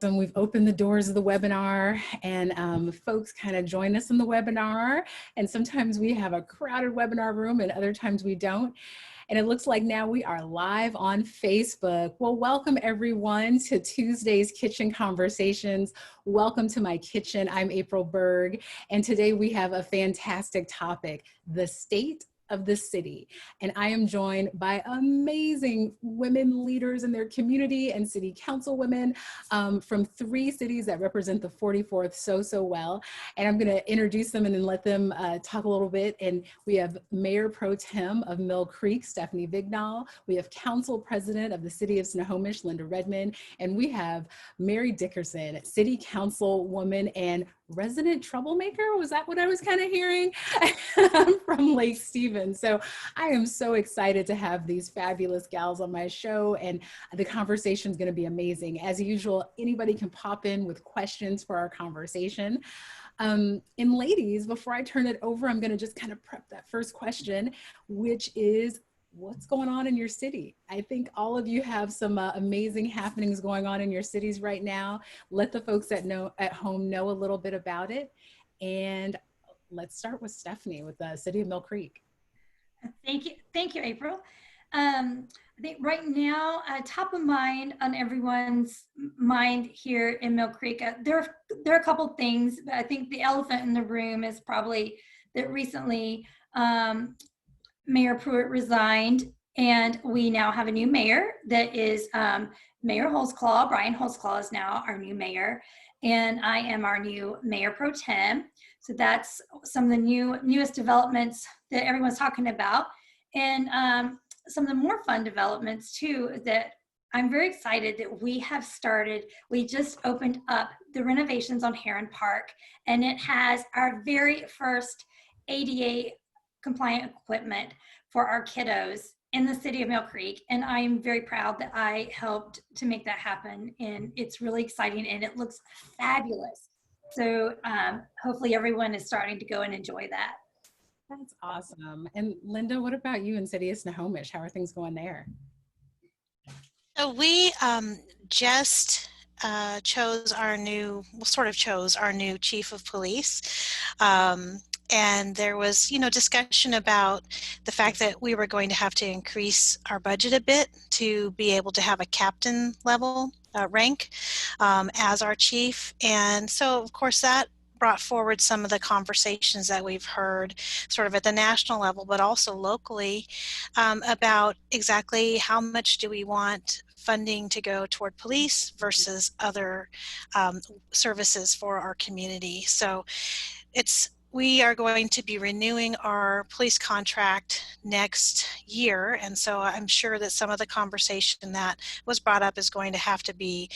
awesome. We've opened the doors of the webinar, and folks kind of join us in the webinar. And sometimes we have a crowded webinar room and other times we don't. And it looks like now we are live on Facebook. Well, welcome everyone to Tuesday's Kitchen Conversations. Welcome to my kitchen. I'm April Berg, and today we have a fantastic topic, the state of the city. And I am joined by amazing women leaders in their community and city council women from 3 cities that represent the 44th so well. And I'm going to introduce them and then let them talk a little bit. And we have Mayor Pro Tem of Mill Creek, Stephanie Vignal. We have Council President of the City of Snohomish, Linda Redmon. And we have Mary Dickinson, City Councilwoman and resident troublemaker. Was that what I was kind of hearing? From Lake Stevens. So I am so excited to have these fabulous gals on my show, and the conversation is going to be amazing. As usual, anybody can pop in with questions for our conversation. And ladies, before I turn it over, I'm going to just kind of prep that first question, which is, what's going on in your city? I think all of you have some amazing happenings going on in your cities right now. Let the folks at home know a little bit about it. And let's start with Stephanie with the City of Mill Creek. Thank you, April. I think right now, top of mind on everyone's mind here in Mill Creek, there are a couple things, but I think the elephant in the room is probably that recently Mayor Pruitt resigned, and we now have a new mayor that is Mayor Holzclaw. Brian Holzclaw is now our new mayor, and I am our new Mayor Pro Tem. So that's some of the newest developments that everyone's talking about. And some of the more fun developments too that I'm very excited that we have started. We just opened up the renovations on Heron Park, and it has our very first ADA compliant equipment for our kiddos in the city of Mill Creek. And I'm very proud that I helped to make that happen. And it's really exciting and it looks fabulous. So hopefully everyone is starting to go and enjoy that. That's awesome. And Linda, what about you in City of Snohomish? How are things going there? So we just chose our new chief of police. And there was, discussion about the fact that we were going to have to increase our budget a bit to be able to have a captain level rank as our chief. And so, of course, that brought forward some of the conversations that we've heard sort of at the national level, but also locally about exactly how much do we want funding to go toward police versus other services for our community. So we are going to be renewing our police contract next year, and so I'm sure that some of the conversation that was brought up is going to have to be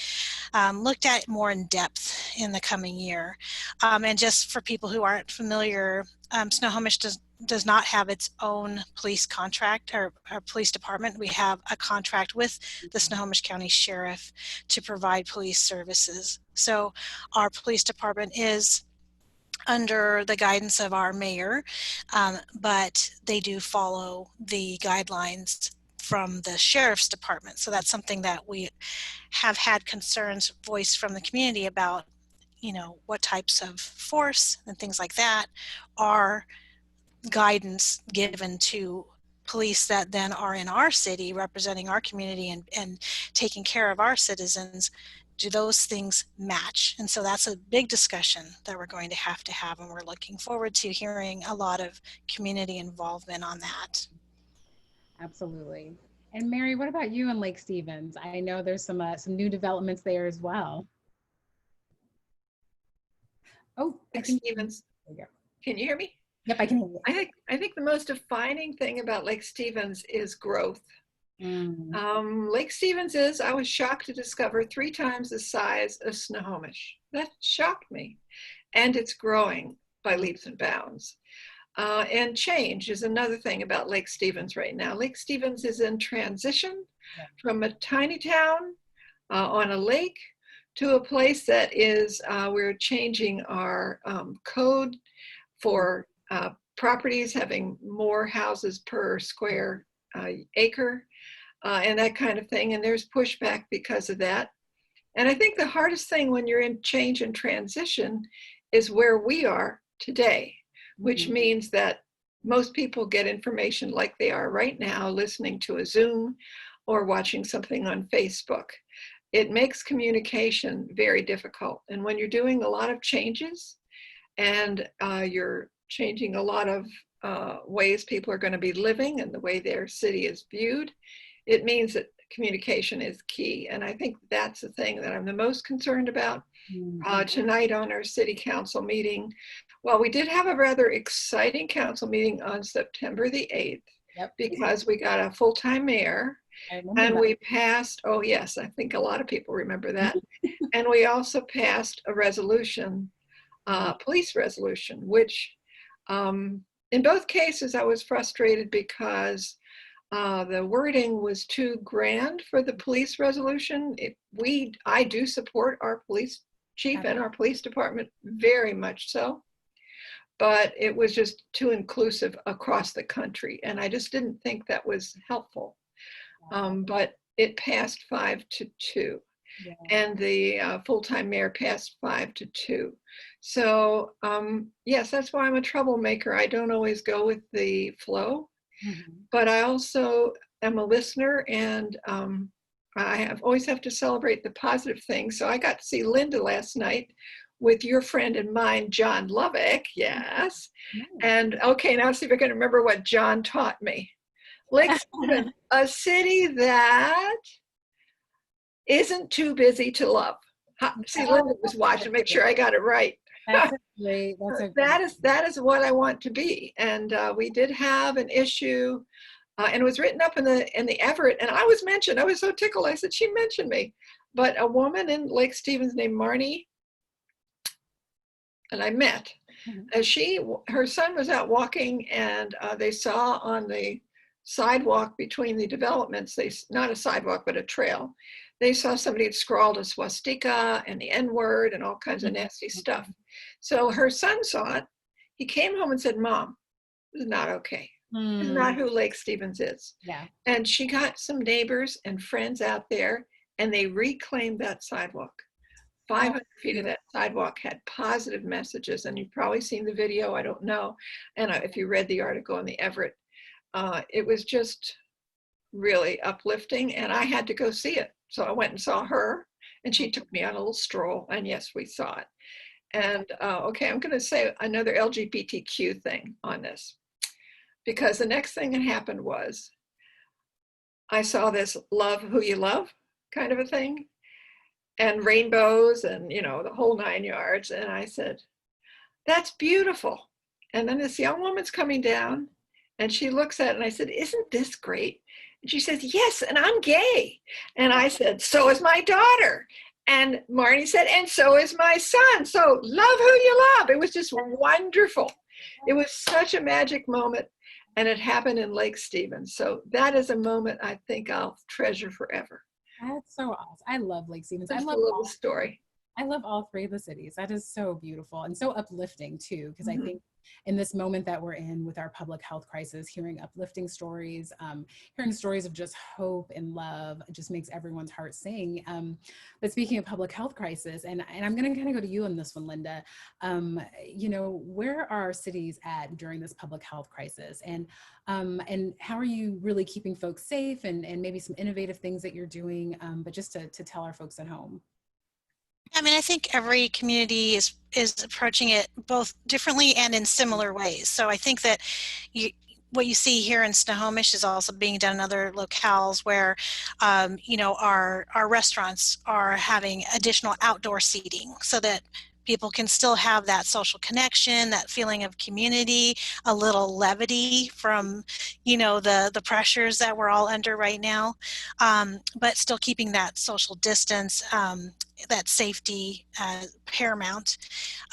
looked at more in depth in the coming year. And just for people who aren't familiar, Snohomish does not have its own police contract or police department. We have a contract with the Snohomish County Sheriff to provide police services. So our police department is under the guidance of our mayor, but they do follow the guidelines from the sheriff's department. So that's something that we have had concerns voiced from the community about, what types of force and things like that are guidance given to police that then are in our city representing our community and taking care of our citizens. Do those things match? And so that's a big discussion that we're going to have, and we're looking forward to hearing a lot of community involvement on that. Absolutely. And Mary, what about you in Lake Stevens? I know there's some new developments there as well. Oh, Lake Stevens. Can you hear me? Yep, I can hear you. I think the most defining thing about Lake Stevens is growth. Lake Stevens is, I was shocked to discover, 3 times the size of Snohomish. That shocked me. And it's growing by leaps and bounds. And change is another thing about Lake Stevens right now. Lake Stevens is in transition from a tiny town on a lake to a place that is, we're changing our code for properties having more houses per square acre. And that kind of thing, and there's pushback because of that. And I think the hardest thing when you're in change and transition is where we are today, which means that most people get information like they are right now, listening to a Zoom or watching something on Facebook. It makes communication very difficult. And when you're doing a lot of changes and you're changing a lot of ways people are going to be living and the way their city is viewed, it means that communication is key. And I think that's the thing that I'm the most concerned about. Tonight on our city council meeting, well, we did have a rather exciting council meeting on September the 8th, because we got a full-time mayor, and we passed, oh yes, I think a lot of people remember that. And we also passed a resolution, police resolution, which in both cases I was frustrated because the wording was too grand for the police resolution. I do support our police chief and our police department very much so, but it was just too inclusive across the country, and I just didn't think that was helpful. But it passed 5-2, and the full-time mayor passed 5-2. So yes, that's why I'm a troublemaker. I don't always go with the flow. But I also am a listener, and I always have to celebrate the positive things. So I got to see Linda last night with your friend and mine, John Lovick. Yes. And okay, now let's see if I can remember what John taught me. Lake Stephen, a city that isn't too busy to love. See, Linda was watching, make sure I got it right. That's great. That is what I want to be. And we did have an issue, and it was written up in the Everett. And I was mentioned. I was so tickled. I said she mentioned me. But a woman in Lake Stevens named Marnie, and I met. Her son was out walking, and they saw on the sidewalk between the developments. Not a sidewalk, but a trail. They saw somebody had scrawled a swastika and the N-word and all kinds of nasty stuff. So her son saw it. He came home and said, "Mom, this is not okay. This is not who Lake Stevens is." And she got some neighbors and friends out there, and they reclaimed that sidewalk. 500 feet of that sidewalk had positive messages, and you've probably seen the video, I don't know. And if you read the article in the Everett, it was just really uplifting, and I had to go see it. So I went and saw her, and she took me on a little stroll, and yes, we saw it. And okay, I'm going to say another LGBTQ thing on this, because the next thing that happened was I saw this love who you love kind of a thing, and rainbows and, you know, the whole 9 yards. And I said, that's beautiful. And then this young woman's coming down, and she looks at it, and I said, isn't this great? And she says, yes, and I'm gay. And I said, so is my daughter. And Marnie said, and so is my son. So love who you love. It was just wonderful. It was such a magic moment, and it happened in Lake Stevens. So that is a moment I think I'll treasure forever. That's so awesome. I love Lake Stevens. That's a little story. I love all three of the cities. That is so beautiful and so uplifting too, because I think in this moment that we're in with our public health crisis, hearing uplifting stories, hearing stories of just hope and love, it just makes everyone's heart sing. But speaking of public health crisis, and I'm going to kind of go to you on this one, Linda, you know, where are our cities at during this public health crisis? And how are you really keeping folks safe, and maybe some innovative things that you're doing, but just to tell our folks at home? I mean, I think every community is approaching it both differently and in similar ways. So I think that what you see here in Snohomish is also being done in other locales where, you know, our restaurants are having additional outdoor seating so that people can still have that social connection, that feeling of community, a little levity from, you know, the pressures that we're all under right now, but still keeping that social distance, that safety paramount.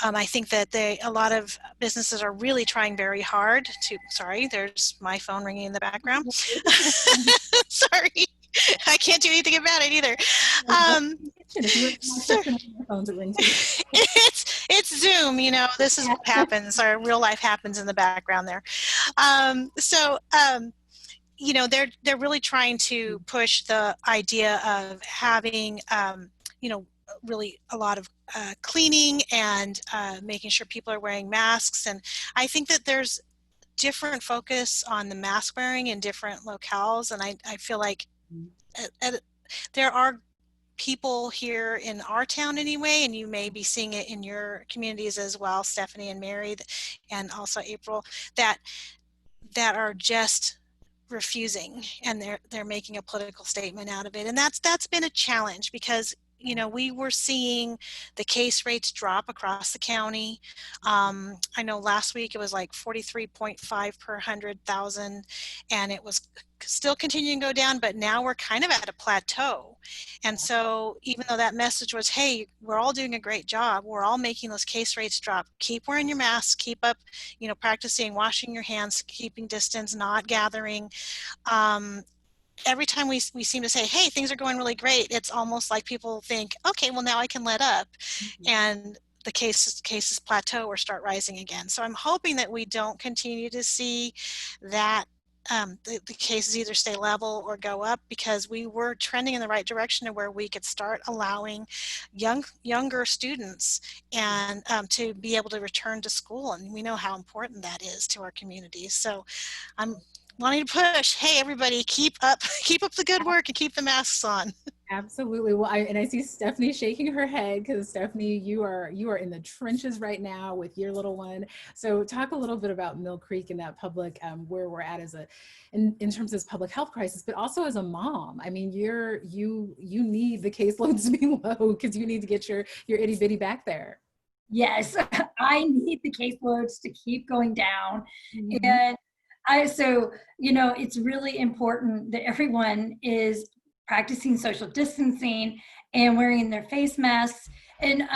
I think that a lot of businesses are really trying very hard to, sorry, there's my phone ringing in the background. Sorry. I can't do anything about it either. It's Zoom, you know, this is what happens. Our real life happens in the background there. You know, they're really trying to push the idea of having, you know, really a lot of cleaning and making sure people are wearing masks. And I think that there's different focus on the mask wearing in different locales. And I feel like there are people here in our town anyway, and you may be seeing it in your communities as well, Stephanie and Mary, and also April, that are just refusing, and they're making a political statement out of it. And that's been a challenge, because you know, we were seeing the case rates drop across the county. I know last week it was like 43.5 per 100,000, and it was still continuing to go down, but now we're kind of at a plateau. And so even though that message was, hey, we're all doing a great job, we're all making those case rates drop, keep wearing your mask, keep up, you know, practicing washing your hands, keeping distance, not gathering. Every time we seem to say, hey, things are going really great, it's almost like people think, okay, well, now I can let up. And the cases plateau or start rising again. So I'm hoping that we don't continue to see that the cases either stay level or go up, because we were trending in the right direction of where we could start allowing younger students and to be able to return to school. And we know how important that is to our communities. So I'm wanting to push, hey, everybody, keep up the good work and keep the masks on. Absolutely. Well, I see Stephanie shaking her head, because Stephanie, you are in the trenches right now with your little one. So talk a little bit about Mill Creek and that public, where we're at as in terms of this public health crisis, but also as a mom. I mean, you need the caseloads to be low, because you need to get your itty bitty back there. Yes, I need the caseloads to keep going down. And so, you know, it's really important that everyone is practicing social distancing and wearing their face masks. And,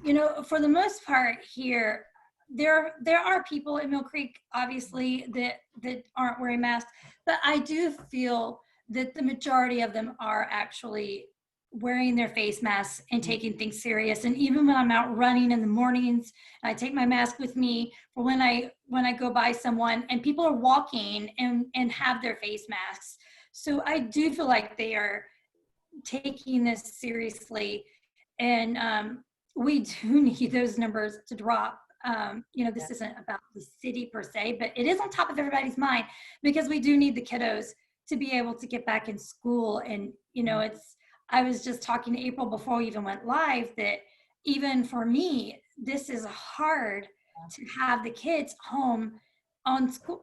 you know, for the most part here, there are people in Mill Creek, obviously, that aren't wearing masks, but I do feel that the majority of them are actually wearing their face masks and taking things serious. And even when I'm out running in the mornings, I take my mask with me for when I go by someone, and people are walking and have their face masks. So I do feel like they are taking this seriously, and we do need those numbers to drop. You know, this isn't about the city per se, but it is on top of everybody's mind, because we do need the kiddos to be able to get back in school. And, you know, I was just talking to April before we even went live, that even for me, this is hard to have the kids home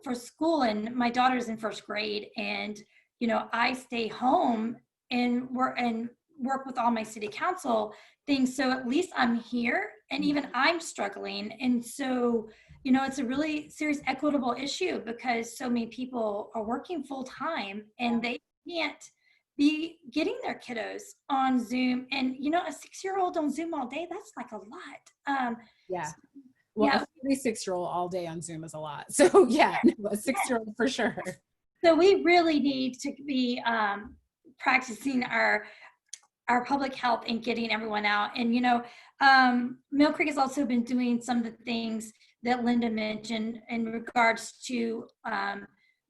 for school. And my daughter's in first grade, and, you know, I stay home and work with all my city council things. So at least I'm here, and even I'm struggling. And so, you know, it's a really serious equitable issue, because so many people are working full time and they can't be getting their kiddos on Zoom. And, you know, a 6-year-old on Zoom all day, that's like a lot. Well, a 36-year-old all day on Zoom is a lot. So yeah, no, a 6-year-old for sure. So we really need to be practicing our public health and getting everyone out. And, you know, Mill Creek has also been doing some of the things that Linda mentioned in regards to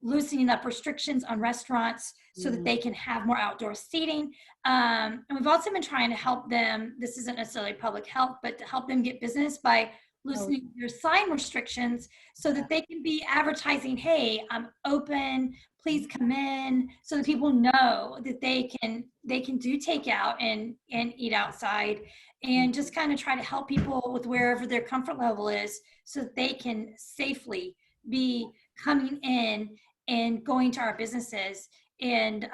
loosening up restrictions on restaurants so that they can have more outdoor seating. And we've also been trying to help them, this isn't necessarily public health, but to help them get business by loosening their sign restrictions so that they can be advertising, hey, I'm open, please come in, so that people know that they can do takeout and eat outside, and just kind of try to help people with wherever their comfort level is, so that they can safely be coming in and going to our businesses, and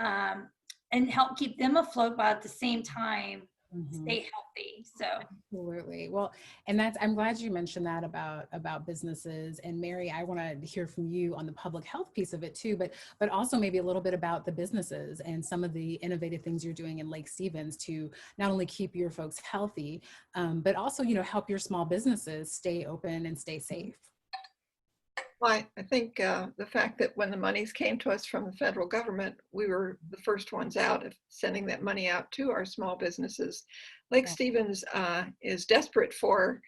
help keep them afloat, but at the same time stay healthy. So absolutely. Well, and I'm glad you mentioned that about businesses. And Mary, I want to hear from you on the public health piece of it too, but also maybe a little bit about the businesses and some of the innovative things you're doing in Lake Stevens to not only keep your folks healthy, but also, you know, help your small businesses stay open and stay safe. Well, I think the fact that when the monies came to us from the federal government, we were the first ones out of sending that money out to our small businesses. Lake Stevens is desperate for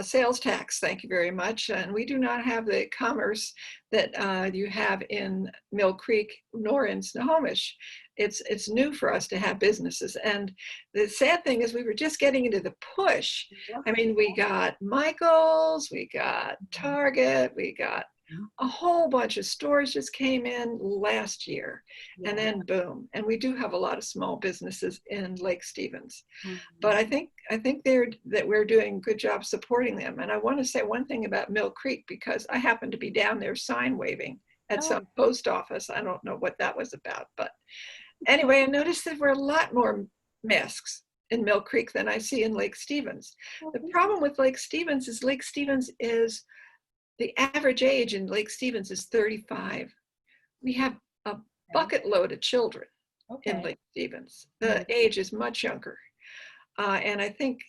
sales tax, thank you very much. And we do not have the commerce that you have in Mill Creek nor in Snohomish. It's new for us to have businesses. And the sad thing is we were just getting into the push. I mean, we got Michael's, we got Target, we got a whole bunch of stores just came in last year, and then boom. And we do have a lot of small businesses in Lake Stevens, but I think that we're doing a good job supporting them. And I want to say one thing about Mill Creek, because I happened to be down there sign waving at some post office. I don't know what that was about, but anyway, I noticed there were a lot more masks in Mill Creek than I see in Lake Stevens. The problem with Lake Stevens is the average age in Lake Stevens is 35. We have a bucket load of children in Lake Stevens. The age is much younger. And I think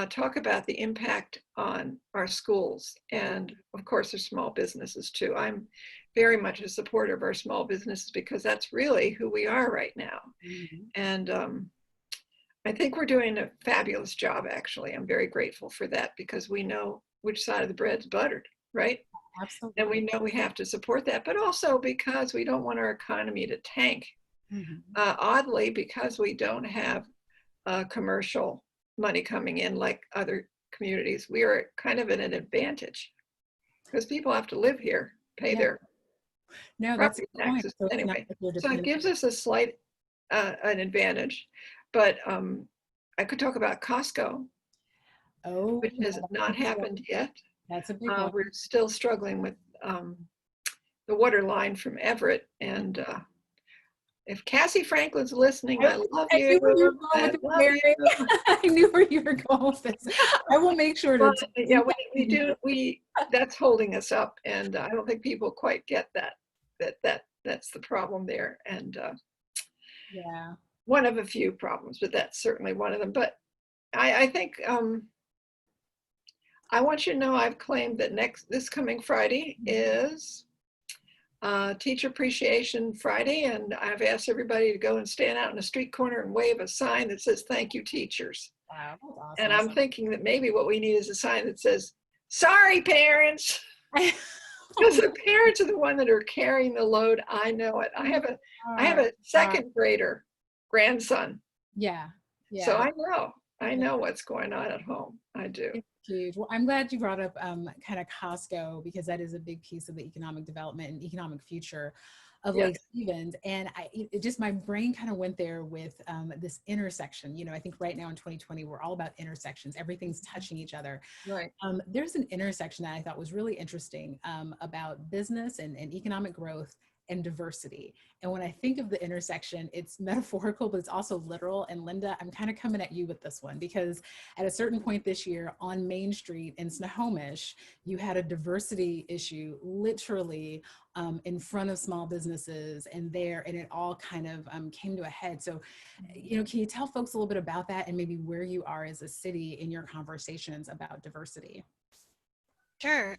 talk about the impact on our schools and of course our small businesses too. I'm very much a supporter of our small businesses because that's really who we are right now. And I think we're doing a fabulous job, actually. I'm very grateful for that because we know which side of the bread's buttered, right? Absolutely. And we know we have to support that, but also because we don't want our economy to tank. Oddly, because we don't have commercial money coming in like other communities, we are kind of at an advantage because people have to live here, pay their property taxes. So anyway, so it gives us a slight an advantage, but I could talk about Costco, which has not happened yet. That's a big one. We're still struggling with the water line from Everett. And if Cassie Franklin's listening, I love you. I knew where you were going with this. I will make sure to. Yeah, we that's holding us up. And I don't think people quite get that's the problem there. And one of a few problems, but that's certainly one of them. But I think I want you to know I've claimed that this coming Friday is Teacher Appreciation Friday, and I've asked everybody to go and stand out in a street corner and wave a sign that says "Thank you, teachers." Wow, that's awesome. And I'm thinking that maybe what we need is a sign that says "Sorry, parents," because the parents are the one that are carrying the load. I know it. I have a second grader grandson. Yeah. So I know what's going on at home. I do. It's huge. Well, I'm glad you brought up kind of Costco because that is a big piece of the economic development and economic future of Lake Stevens. And my brain kind of went there with this intersection. You know, I think right now in 2020, we're all about intersections. Everything's touching each other. Right. There's an intersection that I thought was really interesting about business and economic growth and diversity. And when I think of the intersection, it's metaphorical, but it's also literal. And Linda, I'm kind of coming at you with this one because at a certain point this year on Main Street in Snohomish, you had a diversity issue literally in front of small businesses and it all kind of came to a head. So, you know, can you tell folks a little bit about that and maybe where you are as a city in your conversations about diversity? Sure.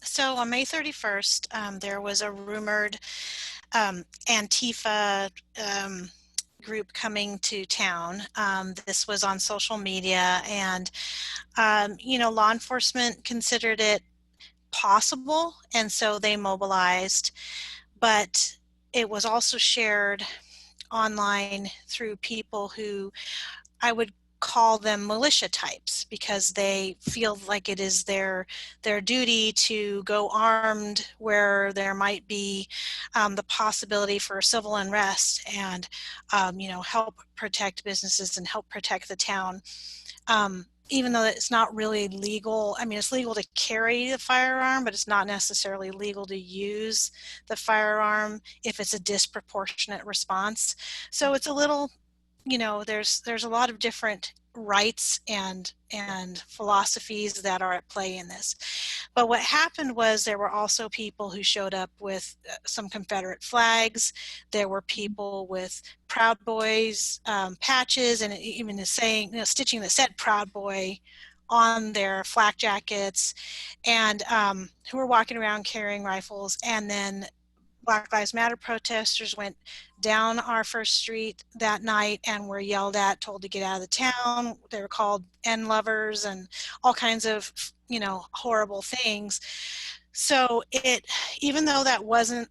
So on May 31st, there was a rumored Antifa group coming to town. This was on social media, and you know, law enforcement considered it possible, and so they mobilized. But it was also shared online through people who I would call them militia types because they feel like it is their duty to go armed where there might be the possibility for civil unrest and you know, help protect businesses and help protect the town. Even though it's not really legal, I mean, it's legal to carry the firearm, but it's not necessarily legal to use the firearm if it's a disproportionate response. So it's a little, you know, there's a lot of different rights and philosophies that are at play in this. But what happened was there were also people who showed up with some Confederate flags. There were people with Proud Boys patches and even saying, you know, stitching that said Proud Boy on their flak jackets, and who were walking around carrying rifles. And then Black Lives Matter protesters went down our first street that night and were yelled at, told to get out of the town. They were called N lovers and all kinds of you know, horrible things. So even though that wasn't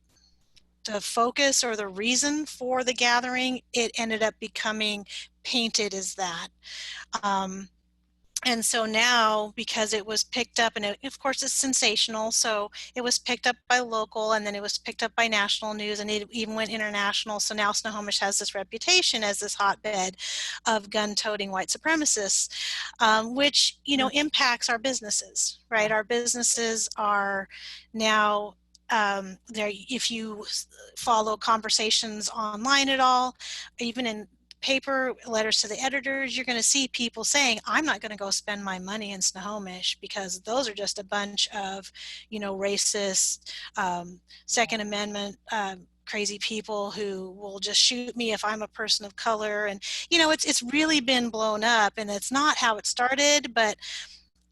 the focus or the reason for the gathering, it ended up becoming painted as that. And so now, because it was picked up, and of course it's sensational, so it was picked up by local, and then it was picked up by national news, and it even went international. So now Snohomish has this reputation as this hotbed of gun-toting white supremacists, which, you know, impacts our businesses, right? Our businesses are now there. If you follow conversations online at all, even in paper, letters to the editors, you're going to see people saying, I'm not going to go spend my money in Snohomish because those are just a bunch of, you know, racist, Second Amendment, crazy people who will just shoot me if I'm a person of color. And, you know, it's really been blown up, and it's not how it started, but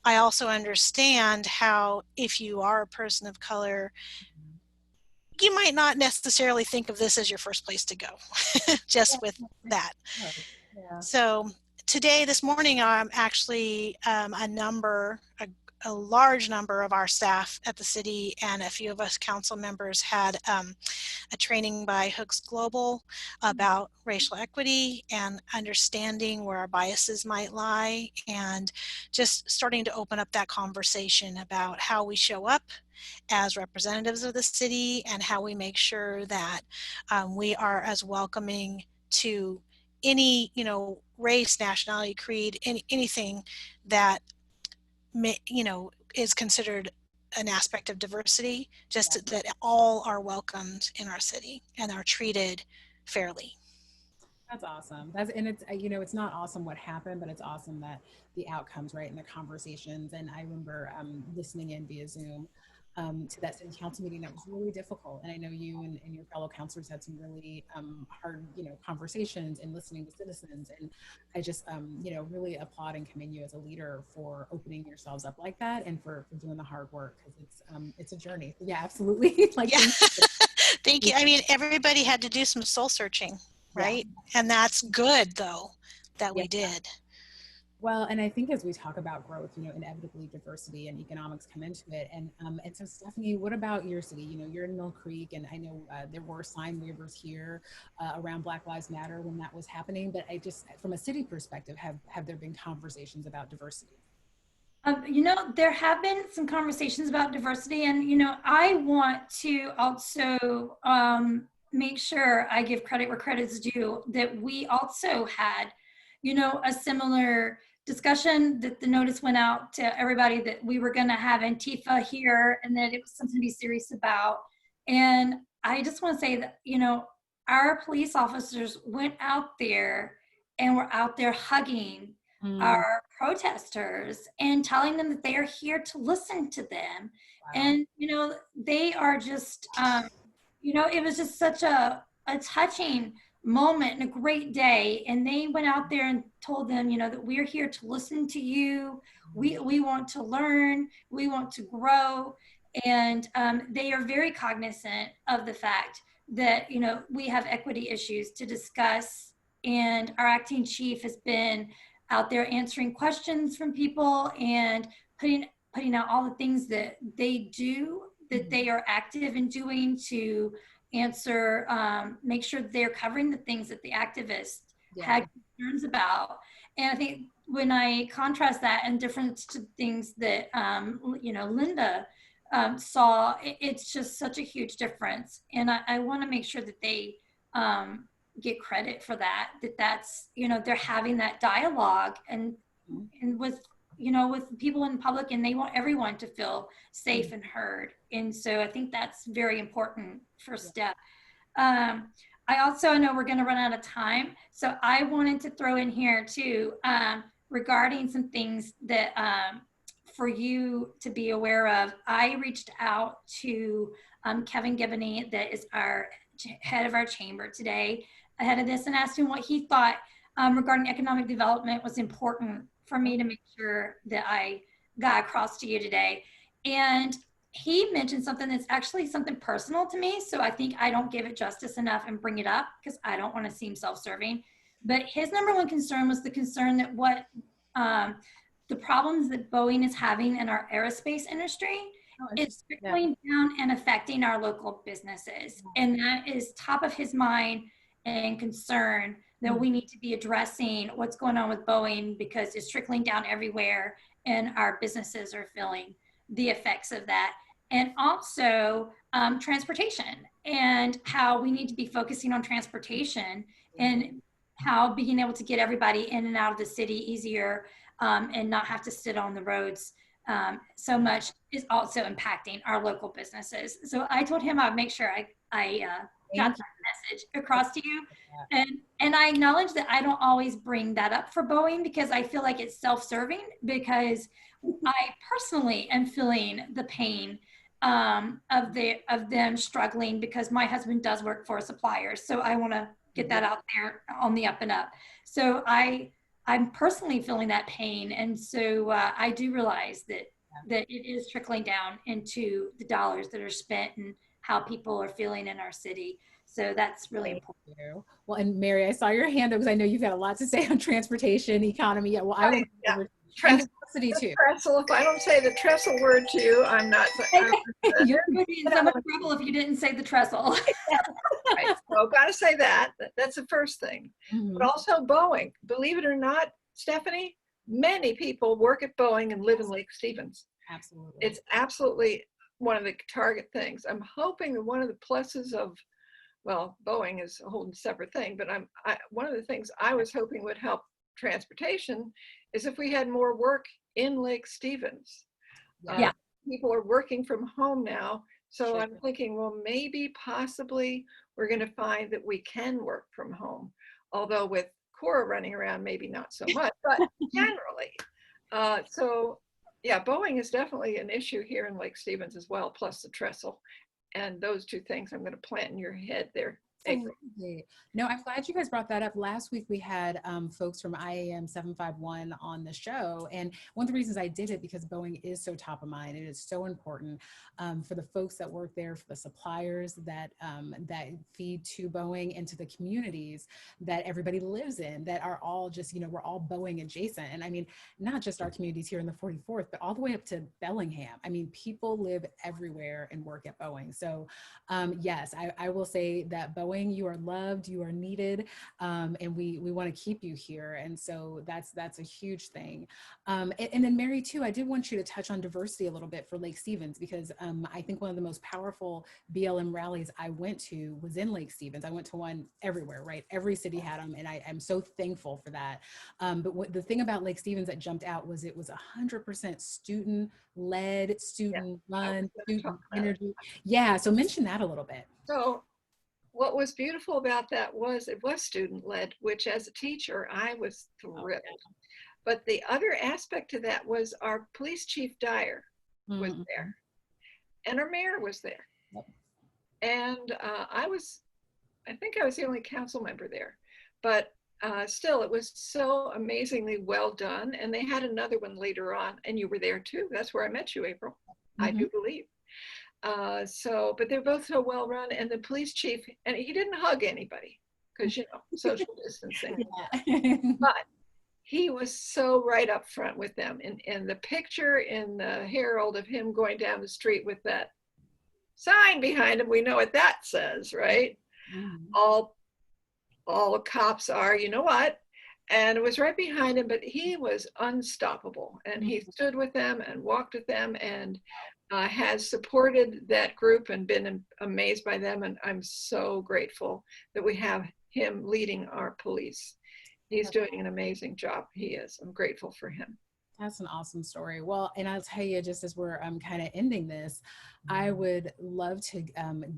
I also understand how if you are a person of color, you might not necessarily think of this as your first place to go, just with that. Yeah. So today, this morning, actually a large number of our staff at the city and a few of us council members had a training by Hooks Global about racial equity and understanding where our biases might lie, and just starting to open up that conversation about how we show up as representatives of the city and how we make sure that we are as welcoming to any, you know, race, nationality, creed, anything that you know, is considered an aspect of diversity, just that all are welcomed in our city and are treated fairly. That's awesome. And it's, you know, it's not awesome what happened, but it's awesome that the outcomes, right, and the conversations. And I remember listening in via Zoom to that city council meeting that was really difficult. And I know you and your fellow councilors had some really hard, you know, conversations and listening to citizens. And I just, you know, really applaud and commend you as a leader for opening yourselves up like that and for doing the hard work, because it's a journey. Yeah, absolutely. Like, yeah. Thank you. I mean, everybody had to do some soul searching, right? Yeah. And that's good, though, that we did. Well, and I think as we talk about growth, you know, inevitably diversity and economics come into it. And so Stephanie, what about your city? You know, you're in Mill Creek, and I know there were sign waivers here around Black Lives Matter when that was happening. But I just, from a city perspective, have there been conversations about diversity? You know, there have been some conversations about diversity, and, you know, I want to also make sure I give credit where credit's due, that we also had, you know, a similar discussion, that the notice went out to everybody that we were going to have Antifa here and that it was something to be serious about. And I just want to say that, you know, our police officers went out there and were out there hugging our protesters and telling them that they are here to listen to them. Wow. And, you know, they are just, you know, it was just such a touching moment and a great day. And they went out there and told them, you know, that we're here to listen to you. We want to learn, we want to grow. And they are very cognizant of the fact that, you know, we have equity issues to discuss. And our acting chief has been out there answering questions from people and putting out all the things that they do, that they are active in doing to answer, make sure they're covering the things that the activists had concerns about. And I think when I contrast that in difference to things that, you know, Linda saw, it's just such a huge difference. And I want to make sure that they get credit for that, that's, you know, they're having that dialogue and with, you know, with people in public, and they want everyone to feel safe and heard. And so I think that's very important first step. I also know we're going to run out of time, so I wanted to throw in here too, regarding some things that for you to be aware of. I reached out to Kevin Gibney, that is our head of our chamber today, ahead of this, and asked him what he thought regarding economic development was important for me to make sure that I got across to you today. And he mentioned something that's actually something personal to me, so I think I don't give it justice enough and bring it up because I don't want to seem self-serving. But his number one concern was the concern that what the problems that Boeing is having in our aerospace industry is trickling down and affecting our local businesses. And that is top of his mind and concern that we need to be addressing what's going on with Boeing, because it's trickling down everywhere and our businesses are feeling the effects of that. And also transportation, and how we need to be focusing on transportation and how being able to get everybody in and out of the city easier and not have to sit on the roads so much is also impacting our local businesses. So I told him I'd make sure I got that message across to you. And I acknowledge that I don't always bring that up for Boeing, because I feel like it's self-serving, because I personally am feeling the pain of them struggling, because my husband does work for a supplier. So I want to get that out there on the up and up. So I'm personally feeling that pain. And so I do realize that it is trickling down into the dollars that are spent and how people are feeling in our city. So that's really important. Well, and Mary, I saw your hand up because I know you've got a lot to say on transportation, economy. Yeah, well, I will over diversity too. Trestle. If I don't say the trestle word to you, I'm not. You're going to be in so much trouble if you didn't say the trestle. Right. So gotta say that. That's the first thing. But also Boeing. Believe it or not, Stephanie, many people work at Boeing and live in Lake Stevens. Absolutely. It's absolutely one of the target things. I'm hoping that one of the pluses of, well, Boeing is a whole separate thing, but one of the things I was hoping would help transportation is if we had more work in Lake Stevens. Yeah. People are working from home now. So I'm thinking, well, maybe possibly we're going to find that we can work from home. Although with Cora running around, maybe not so much, but generally. So yeah, Boeing is definitely an issue here in Lake Stevens as well, plus the trestle. And those two things I'm going to plant in your head there. No, I'm glad you guys brought that up. Last week we had folks from IAM 751 on the show, and one of the reasons I did it because Boeing is so top of mind. It is so important for the folks that work there, for the suppliers that that feed to Boeing, and to the communities that everybody lives in, that are all just, you know, we're all Boeing adjacent. And I mean, not just our communities here in the 44th, but all the way up to Bellingham. I mean, people live everywhere and work at Boeing. So yes, I will say that Boeing, you are loved, you are needed, and we want to keep you here. And so that's a huge thing. And then Mary too, I did want you to touch on diversity a little bit for Lake Stevens, because I think one of the most powerful BLM rallies I went to was in Lake Stevens. I went to one everywhere, right? Every city had them, and I'm so thankful for that. But the thing about Lake Stevens that jumped out was it was 100% student-led, student-run, student energy. Yeah, so mention that a little bit. So what was beautiful about that was it was student-led, which as a teacher, I was thrilled. But the other aspect to that was our police chief Dyer was there, and our mayor was there. And I think I was the only council member there, but still it was so amazingly well done. And they had another one later on, and you were there too. That's where I met you, April, I do believe. But they're both so well run, and the police chief, and he didn't hug anybody because, you know, social distancing, but he was so right up front with them. And the picture in the Herald of him going down the street with that sign behind him, we know what that says, right? All cops are, you know what? And it was right behind him, but he was unstoppable, and he stood with them and walked with them, and has supported that group and been amazed by them. And I'm so grateful that we have him leading our police. He's doing an amazing job. He is. I'm grateful for him. That's an awesome story. Well, and I'll tell you, just as we're kind of ending this, I would love to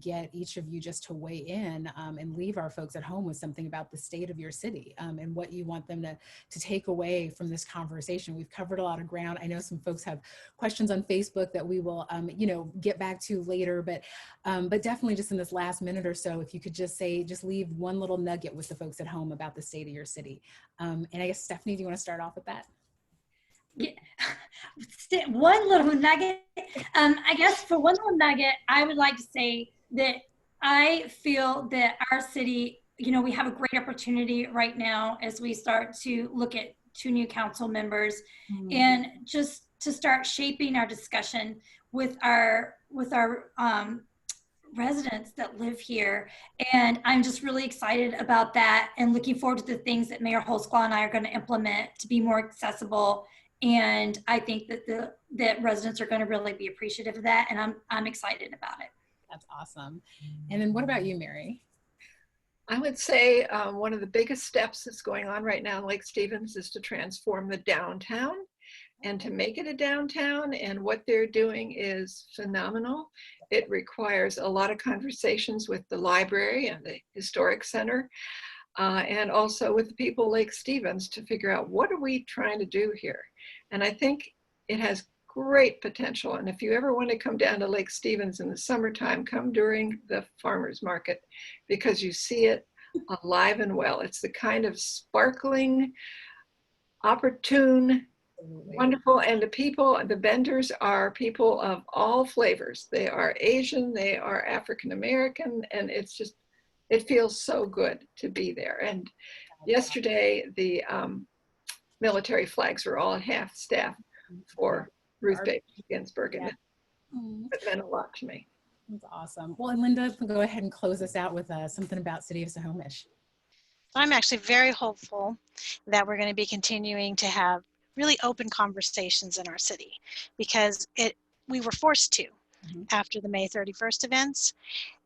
get each of you just to weigh in and leave our folks at home with something about the state of your city and what you want them to take away from this conversation. We've covered a lot of ground. I know some folks have questions on Facebook that we will, get back to later, but definitely just in this last minute or so, if you could just leave one little nugget with the folks at home about the state of your city. And I guess, Stephanie, do you want to start off with that? Yeah. One little nugget. I guess for one little nugget, I would like to say that I feel that our city, we have a great opportunity right now as we start to look at 2 new council members, Mm. and just to start shaping our discussion with our residents that live here. And I'm just really excited about that and looking forward to the things that Mayor Holzclaw and I are going to implement to be more accessible. And I think that that residents are going to really be appreciative of that. And I'm excited about it. That's awesome. And then what about you, Mary? I would say one of the biggest steps that's going on right now in Lake Stevens is to transform the downtown and to make it a downtown. And what they're doing is phenomenal. It requires a lot of conversations with the library and the historic center, and also with the people of Lake Stevens to figure out what are we trying to do here. And I think it has great potential. And if you ever want to come down to Lake Stevens in the summertime, come during the farmers market, because you see it alive and well. It's the kind of sparkling, opportune, wonderful. And the people, the vendors are people of all flavors. They are Asian, they are African American, and it's just, it feels so good to be there. And yesterday, the military flags were all at half staff for Ruth Bader Ginsburg, and it meant a lot to me. That's awesome. Well, and Linda, go ahead and close us out with something about City of Snohomish. I'm actually very hopeful that we're going to be continuing to have really open conversations in our city, because we were forced to after the May 31st events.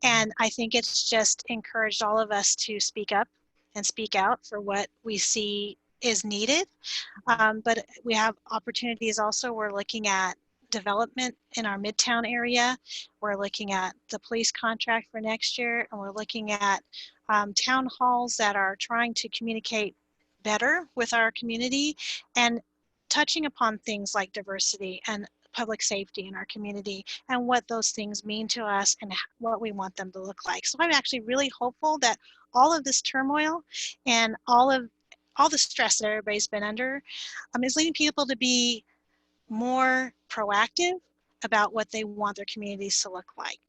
And I think it's just encouraged all of us to speak up and speak out for what we see is needed. But we have opportunities also. We're looking at development in our Midtown area. We're looking at the police contract for next year, and we're looking at town halls that are trying to communicate better with our community and touching upon things like diversity and public safety in our community and what those things mean to us and what we want them to look like. So I'm actually really hopeful that all of this turmoil and all the stress that everybody's been under is leading people to be more proactive about what they want their communities to look like.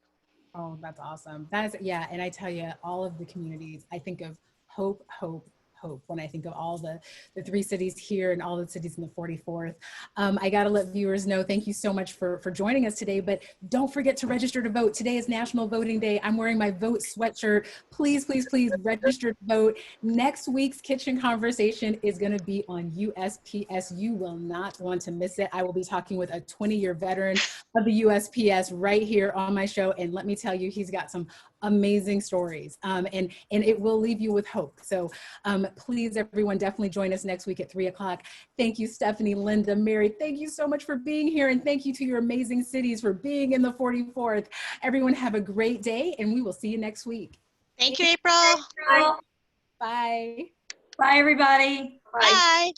Oh, that's awesome. That is, yeah. And I tell you, all of the communities, I think of hope, hope, hope when I think of all the 3 cities here and all the cities in the 44th. I got to let viewers know, thank you so much for joining us today, but don't forget to register to vote. Today is National Voting Day. I'm wearing my vote sweatshirt. Please, please, please register to vote. Next week's kitchen conversation is going to be on USPS. You will not want to miss it. I will be talking with a 20-year veteran of the USPS right here on my show. And let me tell you, he's got some amazing stories, and it will leave you with hope. So please, everyone, definitely join us next week at 3 o'clock. Thank you, Stephanie, Linda, Mary. Thank you so much for being here. And thank you to your amazing cities for being in the 44th. Everyone have a great day, and we will see you next week. Thank you, April. Bye. Bye. Bye, everybody. Bye.